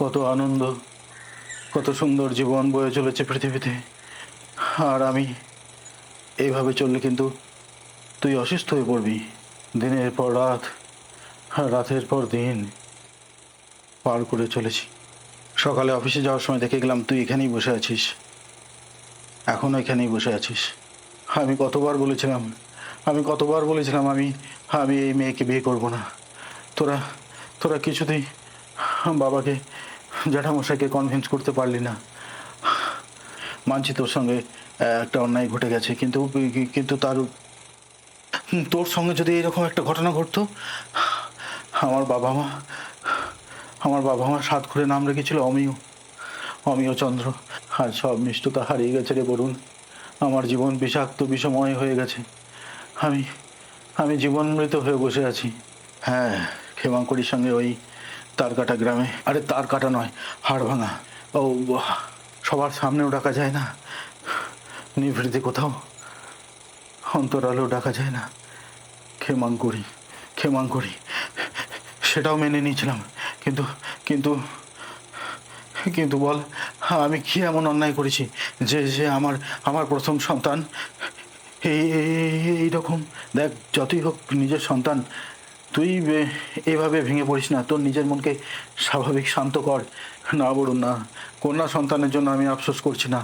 কত আনন্দ, কত সুন্দর জীবন বয়ে চলেছে পৃথিবীতে। আর আমি এইভাবে চললে কিন্তু তুই অসুস্থ হয়ে পড়বি। দিনের পর রাত, রাতের পর দিন পার করে চলেছি। সকালে অফিসে যাওয়ার সময় দেখে গেলাম তুই এখানেই বসে আছিস, এখনও এখানেই বসে আছিস। আমি কতবার বলেছিলাম, আমি আমি এই মেয়েকে বিয়ে করব না। তোরা তোরা কিছুতেই বাবাকে, জ্যাঠামশাইকে কনভিন্স করতে পারলি না। মানছি তোর সঙ্গে একটা অন্যায় ঘটে গেছে, কিন্তু কিন্তু তোর সঙ্গে যদি এরকম একটা ঘটনা ঘটতো, আমার বাবা মা আমার বাবা মা সাত করে নাম রেখেছিল অমিয়, অমিয় চন্দ্র। আর সব মিষ্টতা হারিয়ে গেছে রে বরুণ। আমার জীবন বিষাক্ত বিষময় হয়ে গেছে। আমি আমি জীবনমৃত হয়ে বসে আছি। হ্যাঁ, ক্ষেমাঙ্করীর সঙ্গে ওই তারকাটা গ্রামে, আরে তারকাটা নয়, হাড় ভাঙা। ও, সবার সামনেও ডাকা যায় না, নিভৃতে কোথাও অন্তরালেও ডাকা যায় না। ক্ষেমাঙ্করী, ক্ষেমাঙ্করী, সেটাও মেনে নিয়েছিলাম। কিন্তু কিন্তু কিন্তু বল, আমি কি এমন অন্যায় করেছি যে যে আমার আমার প্রথম সন্তান এইরকম? দেখ, যতই হোক নিজের সন্তান, তুই এভাবে ভেঙে পড়িস না। তোর নিজের মনকে স্বাভাবিক শান্ত কর। না বলুন না, কন্যা সন্তানের জন্য আমি আফসোস করছি না।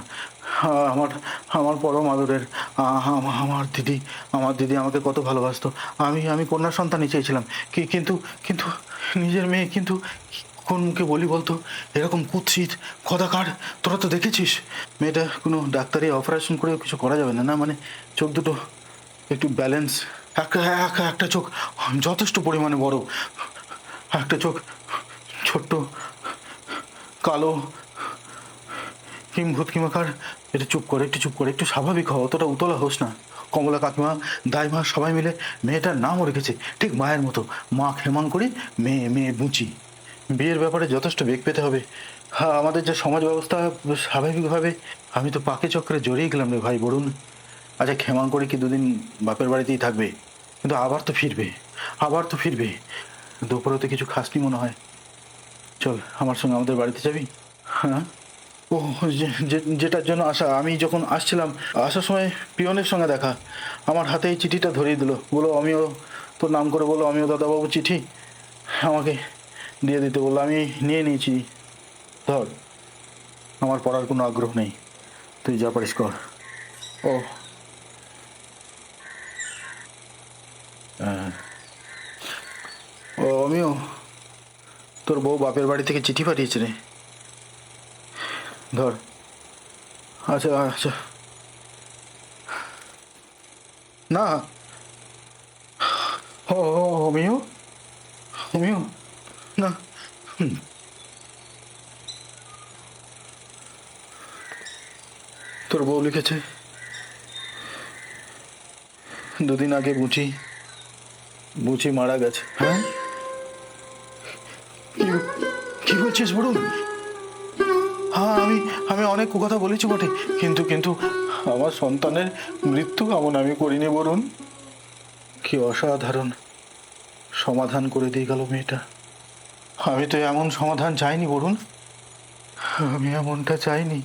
আমার আমার পরম আদরের আমার দিদি আমাকে কত ভালোবাসতো। আমি আমি কন্যা সন্তানই চেয়েছিলাম। কিন্তু কিন্তু নিজের মেয়ে, কিন্তু কোন মুখে বলি বলতো? এরকম কুৎসিত কদাকার তোরা তো দেখেছিস। মেয়েটা কোনো ডাক্তারি অপারেশন করেও কিছু করা যাবে না? না মানে চোখ দুটো একটু ব্যালেন্স, একটা চোখ যথেষ্ট পরিমাণে বড়, একটা চোখ ছোট্ট, কালো, কিম্ভূত কিমাকার। একটু চুপ করে, একটু চুপ করে, একটু স্বাভাবিক হও, অতটা উতলা হোস না। কমলা কাকিমা, দাইমা সবাই মিলে মেয়েটার নামও রেখেছে ঠিক মায়ের মতো, মা ক্ষেমাঙ্করী, মেয়ে মেয়ে বুচি। বিয়ের ব্যাপারে যথেষ্ট বেগ পেতে হবে। হ্যাঁ, আমাদের যে সমাজ ব্যবস্থা স্বাভাবিকভাবে, আমি তো পাকে চক্রে জড়িয়ে গেলাম রে ভাই বরুণ। আচ্ছা, ক্ষেমাঙ্করী কি দুদিন বাপের বাড়িতেই থাকবে, কিন্তু আবার তো ফিরবে, আবার তো ফিরবে। দুপুরে তো কিছু খাসনি মনে হয়। চল আমার সঙ্গে আমাদের বাড়িতে যাবি? হ্যাঁ, ও, যেটার জন্য আসা, আমি যখন আসছিলাম, আসার সময় পিয়নের সঙ্গে দেখা, আমার হাতে এই চিঠিটা ধরিয়ে দিল, বলো আমিও তোর নাম করে, বলো আমিও দাদাবাবু চিঠি আমাকে দিয়ে দিতে বললো। আমি নিয়ে নিয়েছি, ধর। আমার পড়ার কোনো আগ্রহ নেই, তুই যা পারিস কর। ও হ্যাঁ, ও আমিও, তোর বউ বাপের বাড়ি থেকে চিঠি পাঠিয়েছে রে, ধর। আচ্ছা আচ্ছা, না, ও আমিও, আমিও, না, তোর বউ লিখেছে দুদিন আগে বুঝি বুঝি মারা গেছে। হ্যাঁ, কি কি বলছিস বলুন? হ্যাঁ, আমি আমি অনেক কথা বলেছি বটে, কিন্তু কিন্তু আমার সন্তানের মৃত্যু এমন আমি করিনি বলুন। কি অসাধারণ সমাধান করে দিয়ে গেল মেয়েটা। আমি তো এমন সমাধান চাইনি বলুন, আমি এমনটা চাইনি।